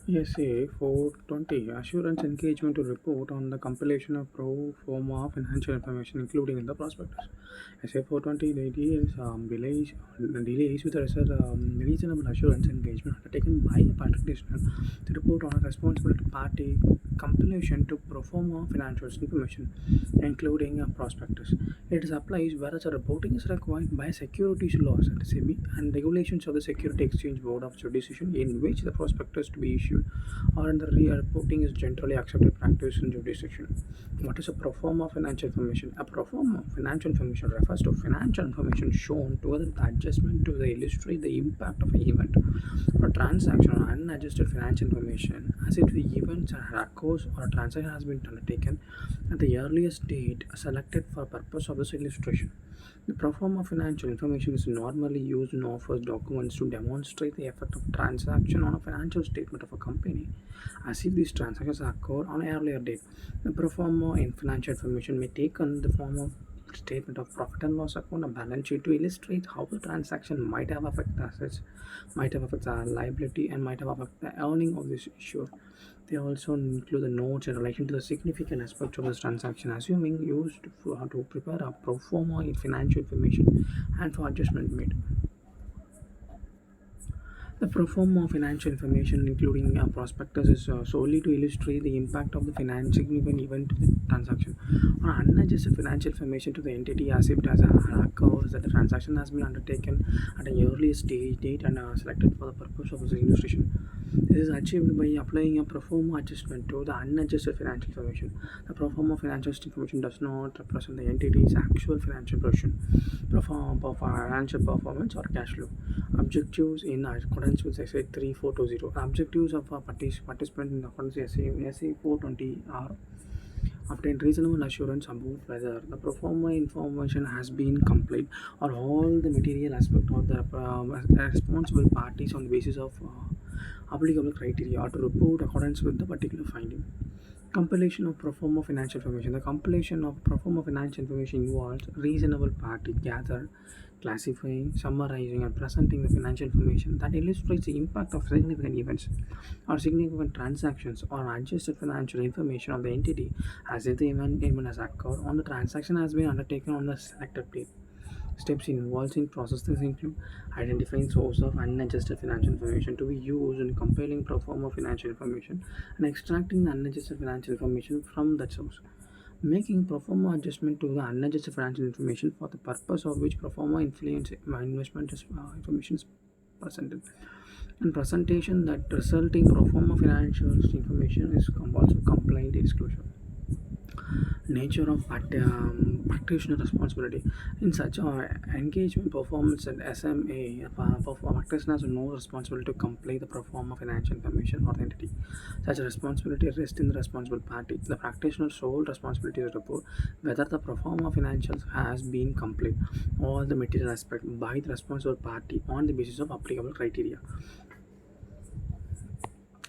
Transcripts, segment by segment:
Yes, a 420 assurance engagement to report on the compilation of pro forma financial information, including in the prospectus. SA 420 details delays with reasonable assurance engagement undertaken by a practitioner to report on a responsible party compilation to pro forma financial information, including a prospectus. It applies whereas a reporting is required by securities laws at SEBI and regulations of the Security Exchange Board of Jurisdiction in which the prospectus to be issued or in the reporting is generally accepted practice in jurisdiction. What is a pro forma financial information? A pro forma financial information refers to financial information shown together with adjustment to illustrate the impact of an event or transaction or unadjusted financial information as if the event occurs or a transaction has been undertaken at the earliest date selected for purpose of this illustration. The pro forma financial information is normally used in offers documents to demonstrate the effect of transaction on a financial statement of a company, as if these transactions occur on an earlier date. The pro forma in financial information may take on the form of statement of profit and loss account, a balance sheet to illustrate how the transaction might have affected assets, might have affected the liability, and might have affected the earning of this issuer. They also include the notes in relation to the significant aspects of this transaction, assuming used to prepare a pro forma in financial information and for adjustment made. The pro forma financial information, including a prospectus, is solely to illustrate the impact of the significant event to the transaction or unadjusted financial information to the entity as if it has occurs that the transaction has been undertaken at an early stage date and selected for the purpose of the illustration. This is achieved by applying a pro forma adjustment to the unadjusted financial information. The pro forma financial information does not represent the entity's actual financial position, financial performance, or cash flow. Objectives in accordance with SA 3420. Objectives of a participant in accordance with SA 420 are obtain reasonable assurance about whether the pro forma information has been complete or all the material aspect of the responsible parties on the basis of applicable criteria or to report accordance with the particular finding. Compilation of pro forma financial information. The compilation of pro forma financial information involves reasonable party gathered, classifying, summarizing, and presenting the financial information that illustrates the impact of significant events or significant transactions or adjusted financial information of the entity as if the event has occurred on the transaction has been undertaken on the selected date. Steps involved in processes include identifying source of unadjusted financial information to be used in compiling pro forma financial information and extracting the unadjusted financial information from that source. Making pro forma adjustment to the unadjusted financial information for the purpose of which pro forma influence investment information is presented. And presentation that resulting pro forma financial information is also compliant disclosure. Nature of practitioner responsibility. In such engagement performance at SMA, practitioner has no responsibility to complete the perform of financial information or the entity. Such a responsibility rests in the responsible party. The practitioner's sole responsibility is to report whether the perform of financials has been complete, all the material aspect by the responsible party on the basis of applicable criteria.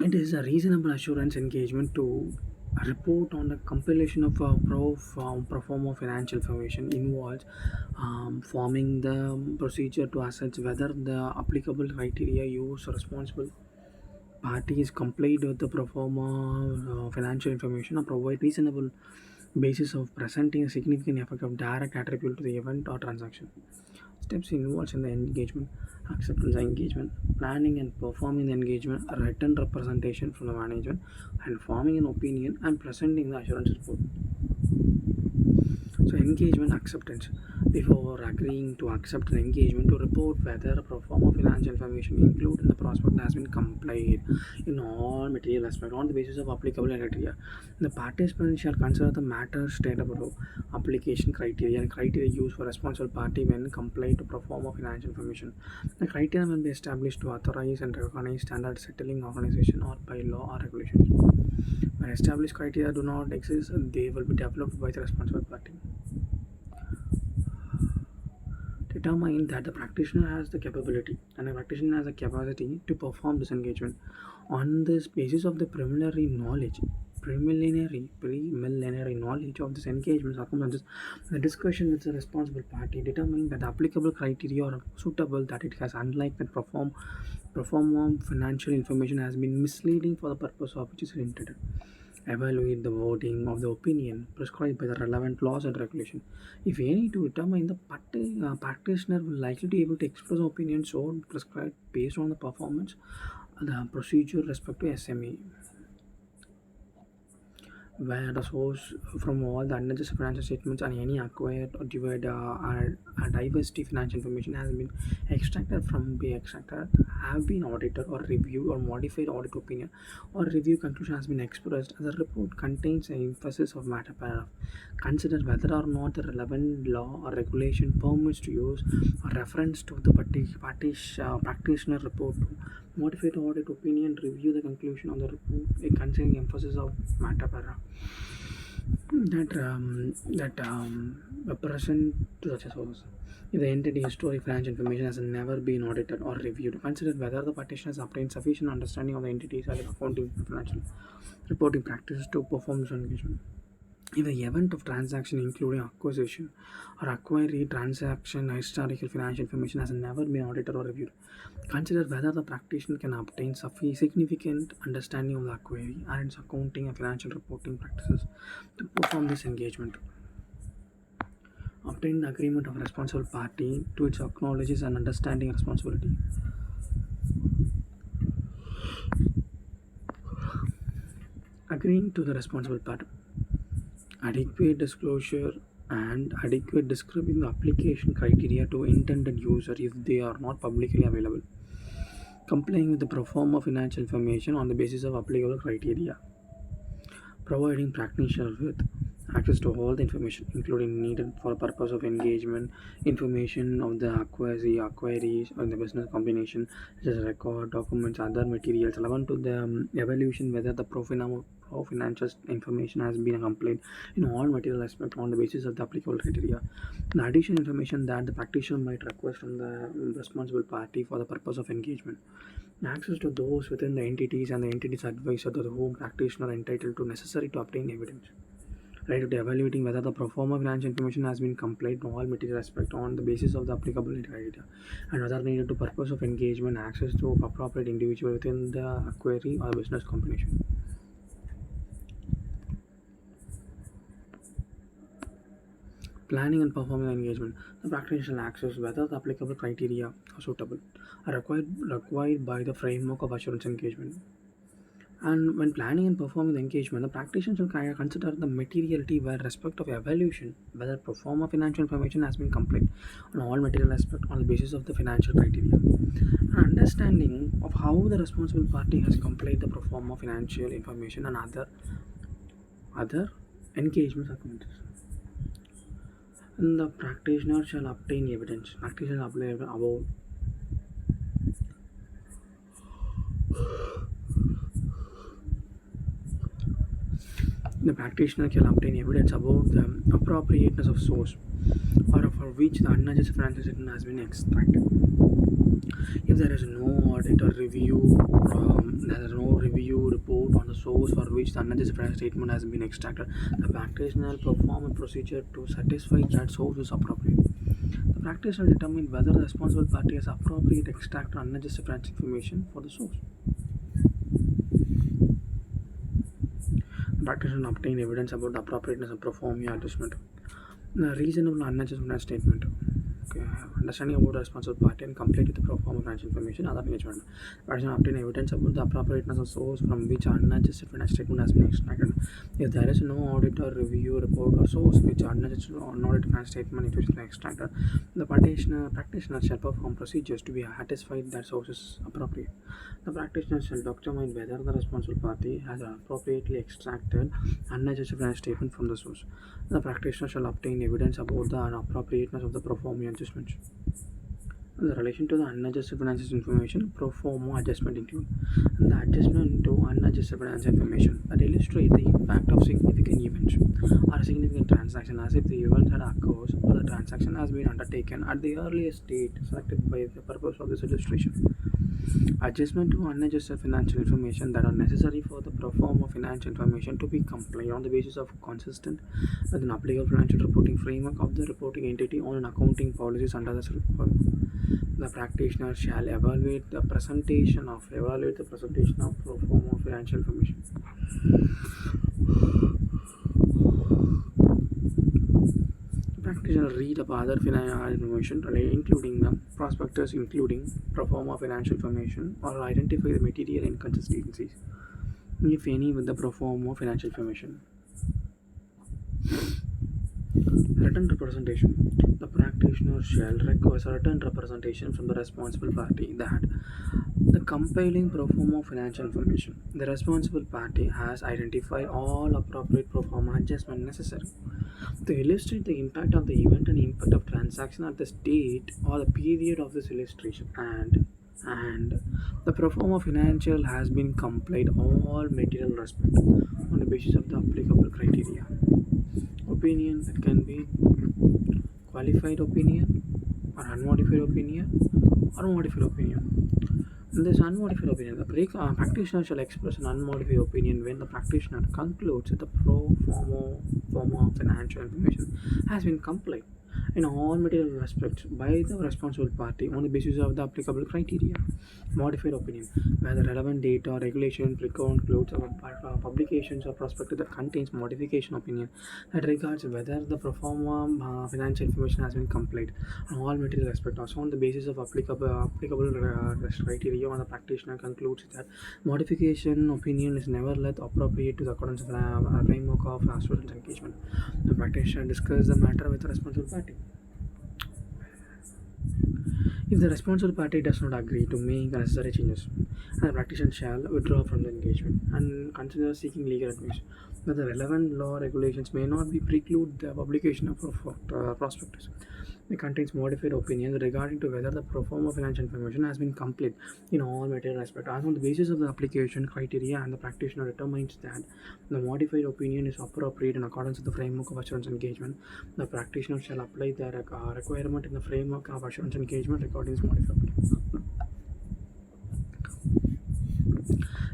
It is a reasonable assurance engagement to report on the compilation of a pro forma financial information involves forming the procedure to assess whether the applicable criteria used responsible parties complied with the pro forma financial information or provide reasonable basis of presenting a significant effect of direct attribute to the event or transaction. Steps involved in the engagement, acceptance engagement, planning and performing the engagement, written representation from the management, and forming an opinion and presenting the assurance report. So engagement acceptance. Before agreeing to accept an engagement to report whether a pro forma financial information included in the prospect has been complied in all material aspects on the basis of applicable criteria. The participants shall consider the matter stated below, application criteria and criteria used for responsible party when complying to pro forma financial information. The criteria will be established to authorize and recognize standard settling organization or by law or regulations. When established criteria do not exist, they will be developed by the responsible party. Determine that the practitioner has the capability and the practitioner has the capacity to perform this engagement. On this basis of the preliminary knowledge, preliminary knowledge of this engagement circumstances, the discussion with the responsible party determining that the applicable criteria are suitable that it has, unlike that perform of financial information has been misleading for the purpose of which is intended. Evaluate the wording of the opinion prescribed by the relevant laws and regulation. If any to determine the practitioner will likely be able to express opinions so prescribed based on the performance, the procedure respect to SME, where the source from all the unadjusted financial statements and any acquired or diversity financial information has been extracted from be extracted have been audited or reviewed or modified audit opinion or review conclusion has been expressed as a report contains an emphasis of matter paragraph. Consider whether or not the relevant law or regulation permits to use a reference to the practitioner report to modify the audit opinion, review the conclusion of the report, a containing emphasis of matter paragraph that present to such a source. If the entity history financial information has never been audited or reviewed, consider whether the petitioner has obtained sufficient understanding of the entity's accounting and financial reporting practices to perform this engagement. In the event of transaction including acquisition or acquiry transaction, historical financial information has never been audited or reviewed. Consider whether the practitioner can obtain significant understanding of the acquiry and its accounting and financial reporting practices to perform this engagement. Obtain the agreement of a responsible party to its acknowledges and understanding responsibility. Agreeing to the responsible party. Adequate disclosure and adequate describing the application criteria to intended user if they are not publicly available. Complying with the pro forma financial information on the basis of applicable criteria. Providing practitioners with access to all the information including needed for purpose of engagement, information of the acquirees or the business combination such as record documents, other materials relevant to the evaluation whether the financial information has been complete in all material aspects on the basis of the applicable criteria. The additional information that the practitioner might request from the responsible party for the purpose of engagement. Access to those within the entities and the entity's advisor to the whom practitioner are entitled to necessary to obtain evidence. Right to evaluating whether the pro forma financial information has been complete in all material aspects on the basis of the applicable criteria and whether needed to purpose of engagement access to appropriate individual within the acquiry or business combination. Planning and performing the engagement. The practitioner shall access whether the applicable criteria are suitable are required by the framework of assurance engagement. And when planning and performing the engagement, the practitioner should consider the materiality where respect of evaluation, whether pro forma financial information has been complete on all material aspects on the basis of the financial criteria. An understanding of how the responsible party has completed the pro forma financial information and other engagement documents. And the practitioner shall obtain evidence. Practitioner shall apply about the practitioner can obtain evidence about the appropriateness of source or for which the unadjusted financial statement has been extracted. If there is no audit or review, there is no review report on the source for which the unadjusted financial statement has been extracted, the practitioner will perform a procedure to satisfy that source is appropriate. The practitioner will determine whether the responsible party has appropriate extract unadjusted financial information for the source. The practitioner obtain evidence about the appropriateness of performing adjustment. The reasonable unadjusted financial statement. Okay, understanding about the responsible party and complete with the pro forma financial information, other engagement. Practitioner obtain evidence about the appropriateness of source from which unadjusted financial statement has been extracted. If there is no audit or review report or source which unadjusted or unaudited financial statement is extracted, the practitioner shall perform procedures to be satisfied that source is appropriate. The practitioner shall document whether the responsible party has appropriately extracted unadjusted financial statement from the source. The practitioner shall obtain evidence about the appropriateness of the pro forma adjustments. In relation to the unadjusted financial information, pro forma adjustment include the adjustment to unadjusted financial information that illustrate the impact of significant events or a significant transaction as if the event had occurred or the transaction has been undertaken at the earliest date selected by the purpose of this illustration. Adjustment to unadjusted financial information that are necessary for the pro forma financial information to be compliant on the basis of consistent with an applicable financial reporting framework of the reporting entity on an accounting policies under the framework. The practitioner shall evaluate the presentation of pro forma financial information. Practitioner read up other financial information including the prospectus, including pro forma financial information, or identify the material inconsistencies, if any, with the pro forma financial information. Written representation. The practitioner shall request written representation from the responsible party that the compiling pro forma financial information. The responsible party has identified all appropriate pro forma adjustments necessary to illustrate the impact of the event and impact of transaction at the date or the period of this illustration, and the pro forma financial has been complied all material respect on the basis of the applicable criteria. Opinion that can be qualified opinion or unmodified opinion or modified opinion. In this unmodified opinion, the practitioner shall express an unmodified opinion when the practitioner concludes that the forma financial information has been complied in all material respects by the responsible party on the basis of the applicable criteria. Modified opinion, where the relevant data, regulation, includes publications or prospectus that contains modification opinion that regards whether the pro forma financial information has been complied on all material aspects. Also, on the basis of applicable criteria, when the practitioner concludes that modification opinion is nevertheless appropriate to the accordance of the framework of student engagement, the practitioner discusses the matter with the responsible party. If the responsible party does not agree to make the necessary changes, the practitioner shall withdraw from the engagement and consider seeking legal advice. But the relevant law regulations may not be preclude the publication of prospectus. It contains modified opinions regarding to whether the pro forma financial information has been complete in all material aspects. As on the basis of the application criteria, and the practitioner determines that the modified opinion is appropriate in accordance with the framework of assurance engagement, the practitioner shall apply the requirement in the framework of assurance engagement regarding this modified opinion.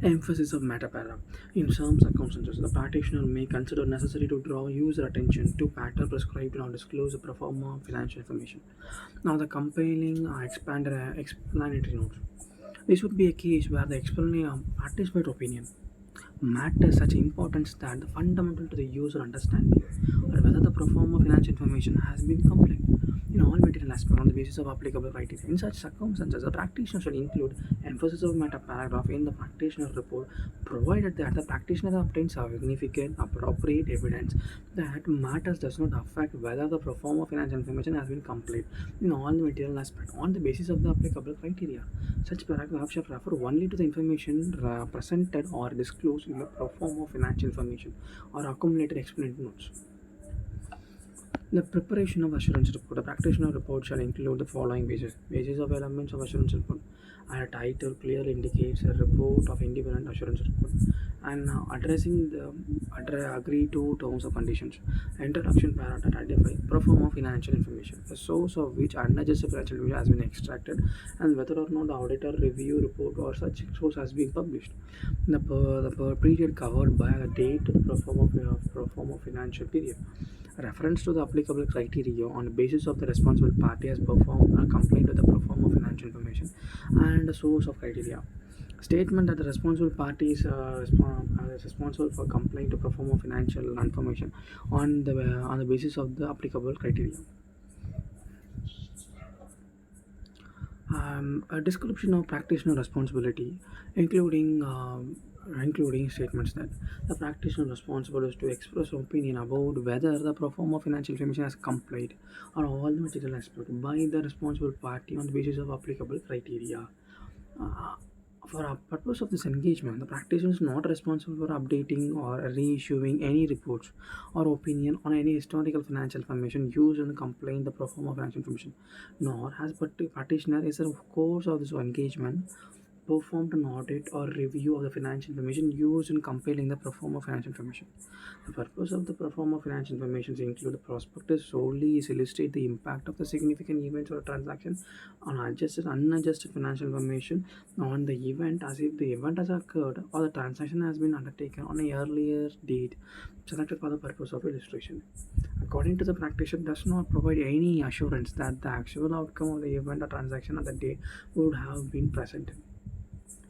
Emphasis of matter paragraph. In some circumstances, the practitioner may consider necessary to draw user attention to matter prescribed or disclose the pro forma financial information. Now, the compiling explanatory notes. This would be a case where the participant opinion matters such importance that the fundamental to the user understanding or whether the pro forma financial information has been complete in all material aspects on the basis of applicable criteria. In such circumstances, the practitioner should include emphasis of matter paragraph in the practitioner report, provided that the practitioner obtains significant appropriate evidence that matters does not affect whether the pro forma financial information has been complete in all the material aspects on the basis of the applicable criteria. Such paragraph shall refer only to the information presented or disclosed in the pro forma financial information or accumulated explanatory notes. The preparation of assurance report. The practitioner report shall include the following bases. Basis of elements of assurance report. A title clearly indicates a report of independent assurance report and addressing the agreed to terms of conditions. Introduction paragraph identify pro forma financial information, the source of which unadjusted financial information has been extracted, and whether or not the auditor review report or such source has been published. The period covered by the date to the pro forma financial period. Reference to the applicable criteria on the basis of the responsible party has performed a complaint with the pro forma financial information and the source of criteria. Statement that the responsible party is responsible for complaint to pro forma financial information on the basis of the applicable criteria. A description of practitioner responsibility, including statements that the practitioner responsible is to express opinion about whether the pro forma financial information has complied or all the material aspects by the responsible party on the basis of applicable criteria. Uh, for a purpose of this engagement, the practitioner is not responsible for updating or reissuing any reports or opinion on any historical financial information used in the complaint, the pro forma financial information, nor has practitioner is of course of this engagement performed an audit or review of the financial information used in compiling the pro forma financial information. The purpose of the pro forma financial information include the prospectus solely is illustrate the impact of the significant events or transaction on adjusted unadjusted financial information on the event as if the event has occurred or the transaction has been undertaken on a earlier date selected for the purpose of illustration. According to the practitioner, does not provide any assurance that the actual outcome of the event or transaction at the day would have been present.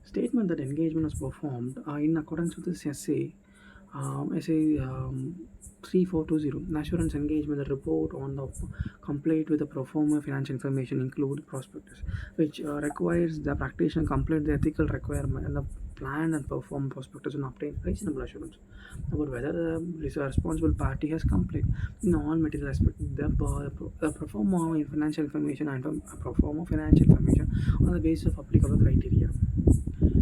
Statement that engagement was performed in accordance with this essay 3420. Assurance engagement, the report on the complete with the pro forma financial information include prospectus, which requires the practitioner complete the ethical requirement and the plan and perform prospectus and obtain reasonable assurance about whether the responsible party has complete in all material aspects the pro forma financial information and pro forma financial information on the basis of applicable criteria.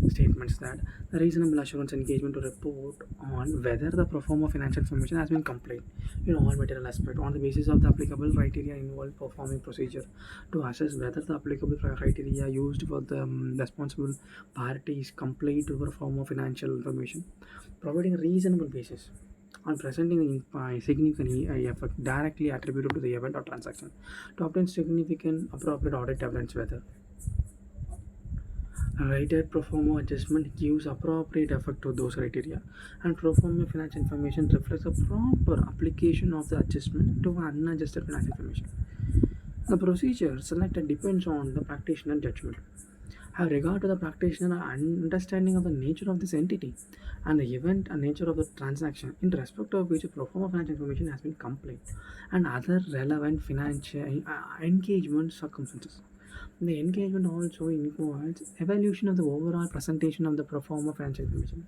Statements that the reasonable assurance engagement to report on whether the pro forma financial information has been complete in all material aspects on the basis of the applicable criteria involved performing procedure to assess whether the applicable criteria used for the responsible party is complete to pro forma financial information, providing a reasonable basis on presenting significant effect directly attributed to the event or transaction to obtain significant appropriate audit evidence whether rated pro forma adjustment gives appropriate effect to those criteria, and pro forma financial information reflects a proper application of the adjustment to unadjusted financial information. The procedure selected depends on the practitioner judgment. Have regard to the practitioner understanding of the nature of this entity and the event and nature of the transaction in respect of which a pro forma financial information has been complete and other relevant financial engagement circumstances. The engagement also involves evaluation of the overall presentation of the pro forma financial information.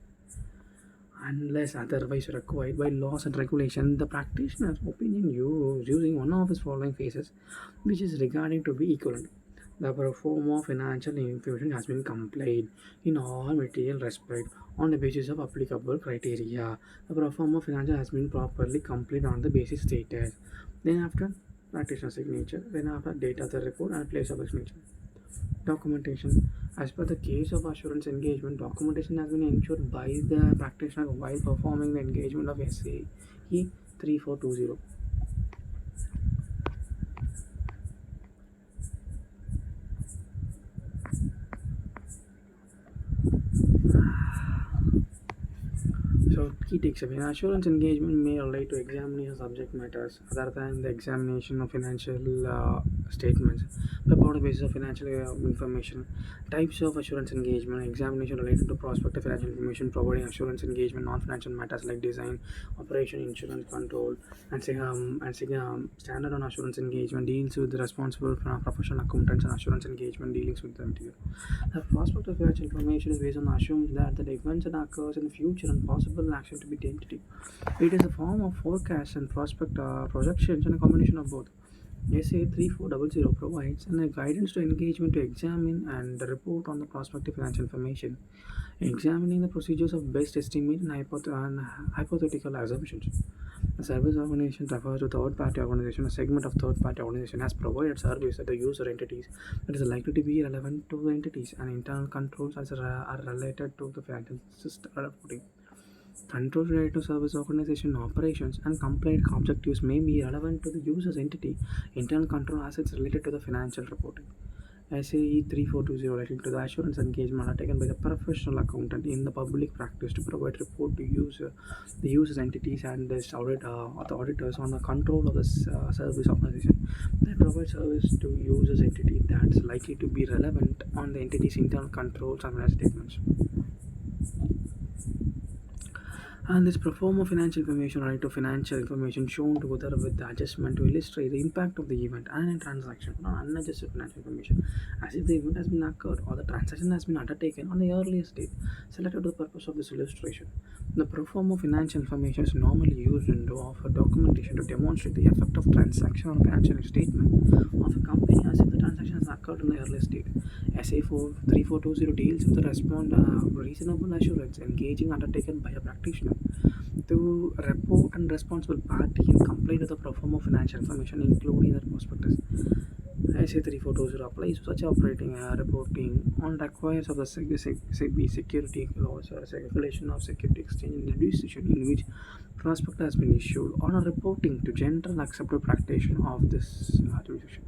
Unless otherwise required by laws and regulation, the practitioner's opinion using one of his following phases, which is regarding to be equivalent. The pro forma financial information has been complied in all material respect on the basis of applicable criteria. The pro forma financial has been properly completed on the basis stated. Then after practitioner signature, then after date of the report and place of signature. Documentation. As per the case of assurance engagement, documentation has been ensured by the practitioner while performing the engagement of SAE 3420. So, key takeaway: assurance engagement may relate to examination subject matters other than the examination of financial statements, prepared on the basis of financial information. Types of assurance engagement: examination related to prospective financial information, providing assurance engagement non-financial matters like design, operation, insurance control, and standard on assurance engagement deals with the responsible professional accountants and assurance engagement dealings with them. The prospect of financial information is based on the assumption that the events that occurs in the future and possible action to be tentative. It is a form of forecast and prospect projections and a combination of both. SA 3400 provides a guidance to engagement to examine and report on the prospective financial information, examining the procedures of best estimate and hypothetical assumptions. A service organization refers to third-party organization. A segment of third-party organization has provided service at the user entities that is likely to be relevant to the entities, and internal controls are related to the financial system reporting. Controls related to service organization operations and compliant objectives may be relevant to the user's entity. Internal control assets related to the financial reporting. SAE 3420 relating to the assurance engagement are taken by the professional accountant in the public practice to provide report to the user's entities and the auditors on the control of the service organization. They provide service to user's entity that's likely to be relevant on the entity's internal controls and financial statements. And this pro forma financial information right to financial information shown together with the adjustment to illustrate the impact of the event and a transaction on unadjusted financial information as if the event has been occurred or the transaction has been undertaken on the earliest date selected for the purpose of this illustration. The pro forma financial information is normally used in to offer documentation to demonstrate the effect of transaction on financial statement of a company as if the transaction has occurred in the earliest date. SA3420 deals with the reasonable assurance engaging undertaken by a practitioner to report and responsible party in complaint with the pro forma financial information including the prospectus. ISA 342 applies such operating reporting on requires of the SEBI security laws or regulation of security exchange in the decision in which prospect has been issued on a reporting to general accepted practice of this jurisdiction.